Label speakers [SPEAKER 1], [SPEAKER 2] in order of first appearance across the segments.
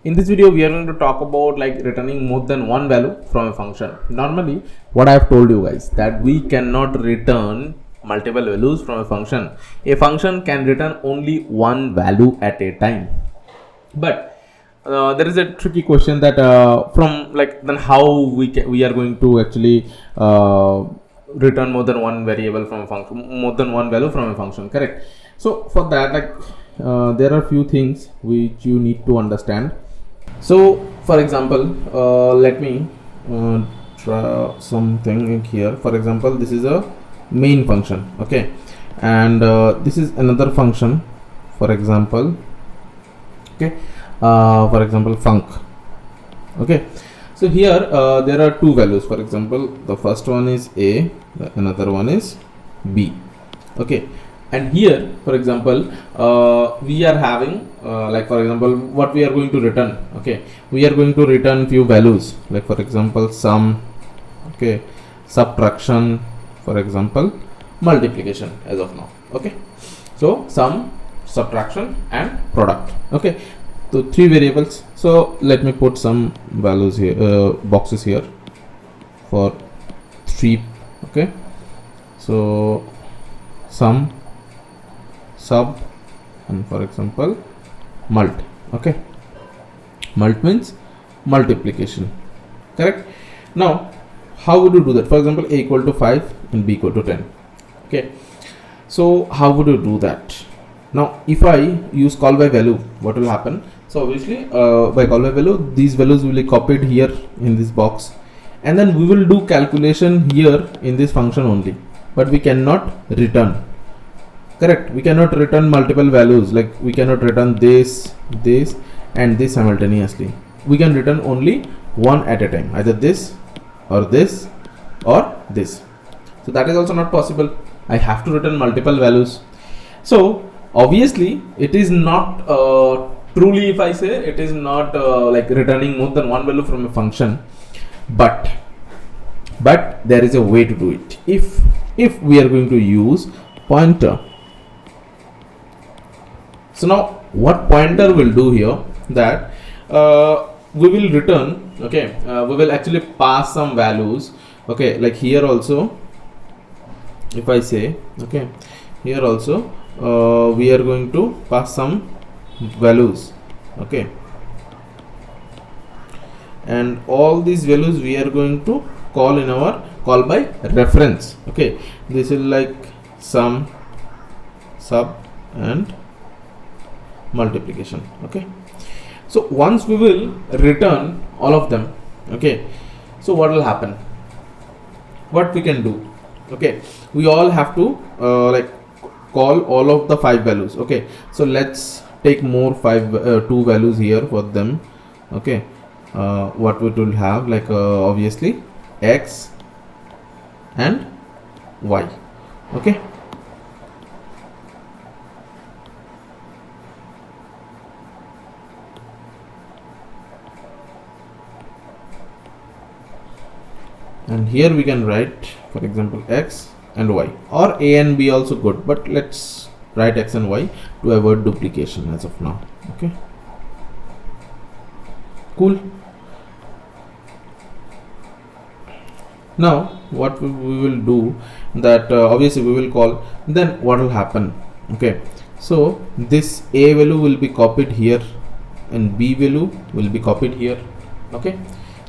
[SPEAKER 1] In this video, we are going to talk about like returning more than one value from a function. Normally, what I have told you guys that we cannot return multiple values from a function. A function can return only one value at a time. But there is a tricky question that from like then how we are going to actually return more than one variable from a function, more than one value from a function, correct? So for that, like there are few things which you need to understand. So for example, let me try something here. For example, this is a main function, okay, and this is another function, for example, okay, for example func, okay. So here there are two values. For example, the first one is a, another one is b, okay. And here, for example, we are having like for example what we are going to return, okay, we are going to return few values, like for example sum, okay, subtraction, for example multiplication as of now, okay. So sum, subtraction and product, okay. So three variables. So let me put some values here, boxes here for three, okay. So sum, sub, and for example mult, okay. Mult means multiplication, correct. Now how would you do that? For example, a equal to 5 and b equal to 10, okay. So how would you do that? Now if I use call by value, what will happen? So obviously by call by value, these values will be copied here in this box, and then we will do calculation here in this function only, but we cannot return, correct. We cannot return multiple values, like we cannot return this, this and this simultaneously. We can return only one at a time, either this or this or this. So that is also not possible. I have to return multiple values. So obviously it is not truly, if I say, it is not like returning more than one value from a function, but there is a way to do it. If we are going to use pointer. So now what pointer will do here, that we will return, okay, we will actually pass some values, okay, like here also if I say, okay, here also we are going to pass some values, okay, and all these values we are going to call in our call by reference, okay. This is like sum, sub and multiplication, okay. So once we will return all of them, okay, so what will happen, what we can do, okay, we all have to like call all of the 5 values, okay. So let's take more 2 values here for them, okay. What we will have, like obviously x and y, okay. And here we can write, for example, x and y, or a and b also good, but let's write x and y to avoid duplication as of now, okay. Cool. Now what we will do, that obviously we will call, then what will happen, okay. So this a value will be copied here and b value will be copied here, okay.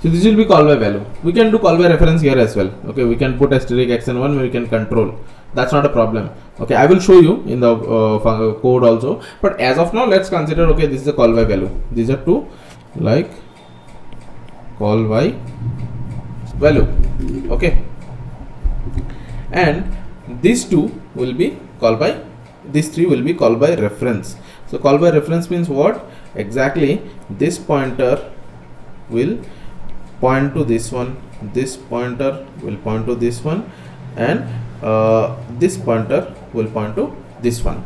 [SPEAKER 1] So this will be call by value. We can do call by reference here as well, okay. We can put asterisk x and 1, we can control, that's not a problem, okay. I will show you in the code also, but as of now let's consider, okay, this is a call by value. These are two, like call by value, okay, and these two will be call by, these three will be call by reference. So call by reference means what exactly? This pointer will point to this one, this pointer will point to this one, and this pointer will point to this one,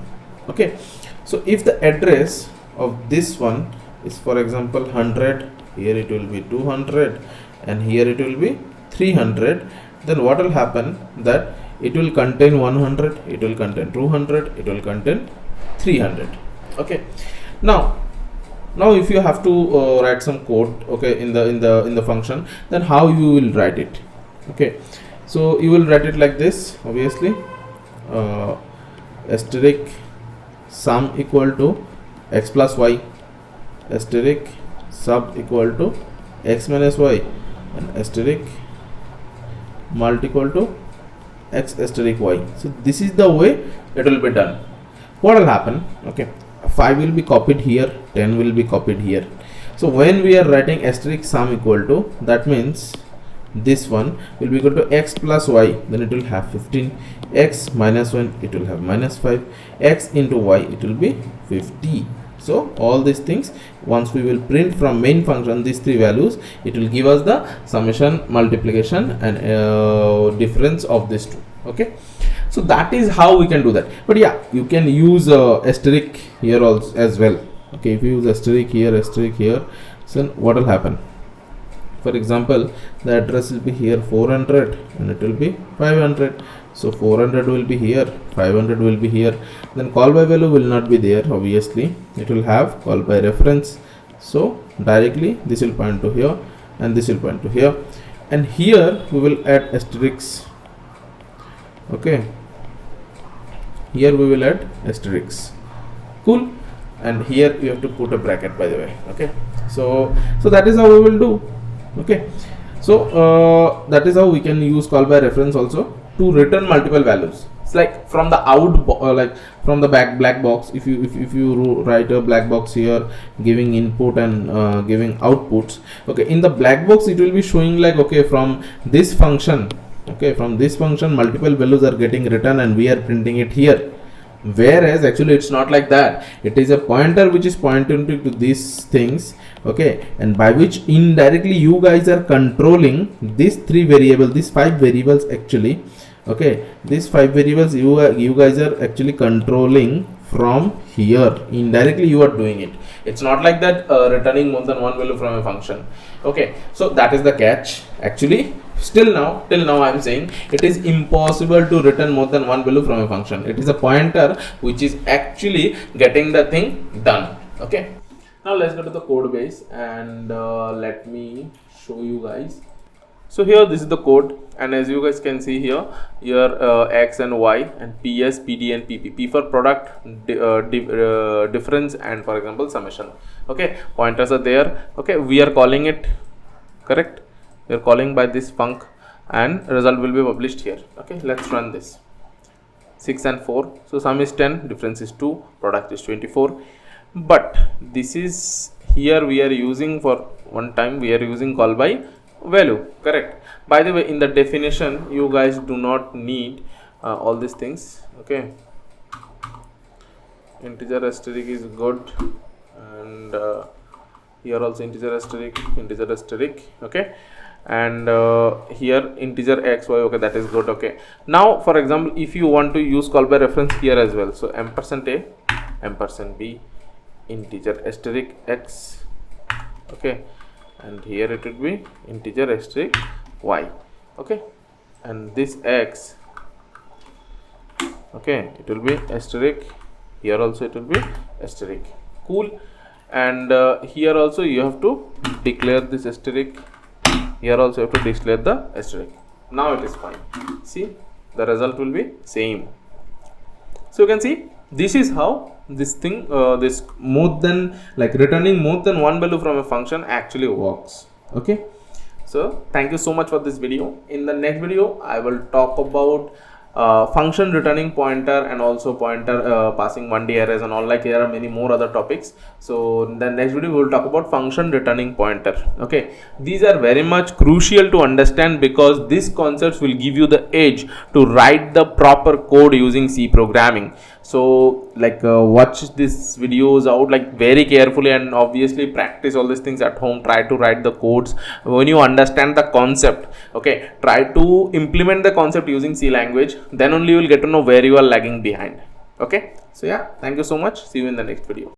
[SPEAKER 1] okay. So if the address of this one is, for example, 100, here it will be 200 and here it will be 300, then what will happen, that it will contain 100, it will contain 200, it will contain 300, okay. Now Now if you have to write some code, okay, in the function, then how you will write it? Okay, so you will write it like this, obviously, asterisk sum equal to x plus y, asterisk sub equal to x minus y, and asterisk multi equal to x asterisk y. So this is the way it will be done. What will happen? Okay, 5 will be copied here, 10 will be copied here. So when we are writing asterisk sum equal to, that means this one will be equal to x plus y, then it will have 15, x minus 1, it will have minus 5, x into y, it will be 50. So all these things, once we will print from main function these three values, it will give us the summation, multiplication, and difference of these two. Okay, so that is how we can do that. But yeah, you can use asterisk here also as well. Okay, if you use asterisk here, so what will happen? For example, the address will be here 400 and it will be 500. So 400 will be here, 500 will be here. Then call by value will not be there, obviously. It will have call by reference. So directly this will point to here and this will point to here. And here we will add asterisk. Okay, here we will add asterisk. Cool. And here you have to put a bracket, by the way. Okay, so that is how we will do. Okay, so that is how we can use call by reference also to return multiple values. It's like from the like from the black box. If you write a black box here, giving input and giving outputs. Okay, in the black box it will be showing like, okay, from this function, okay, from this function multiple values are getting written and we are printing it here. Whereas actually it's not like that. It is a pointer which is pointing to these things, okay, and by which indirectly you guys are controlling these three variables, these 5 variables actually. Okay, these 5 variables you guys are actually controlling from here. Indirectly you are doing it. It's not like that returning more than one value from a function. Okay, so that is the catch. Actually, till now I'm saying it is impossible to return more than one value from a function. It is a pointer which is actually getting the thing done. Okay, now let's go to the code base and let me show you guys. So here this is the code, and as you guys can see here x and y and ps, pd and pp. P for product, difference, and for example summation. Okay, pointers are there. Okay, we are calling it, correct, we are calling by this func, and result will be published here. Okay, let's run this. 6 and 4, so sum is 10, difference is 2, product is 24. But this is, here we are using, for one time we are using call by value, correct. By the way, in the definition you guys do not need all these things. Okay, integer asterisk is good, and here also integer asterisk. Okay, and here integer x, y. Okay, that is good. Okay, now for example, if you want to use call by reference here as well, so ampersand a, ampersand b, integer asterisk x. Okay, and here it would be integer asterisk y. Okay, and this x, okay, it will be asterisk. Here also it will be asterisk. Cool. And here also you have to declare this asterisk. Here also you have to declare the asterisk. Now it is fine. See, the result will be same. So you can see this is how this thing, this more than, like returning more than one value from a function actually works. Okay, so thank you so much for this video. In the next video I will talk about function returning pointer, and also pointer passing 1D arrays and all. Like there are many more other topics. So in the next video we will talk about function returning pointer. Okay, these are very much crucial to understand, because these concepts will give you the edge to write the proper code using C programming. So like watch these videos out like very carefully, and obviously practice all these things at home. Try to write the codes when you understand the concept. Okay, try to implement the concept using C language, then only you will get to know where you are lagging behind. Okay, so yeah, thank you so much. See you in the next video.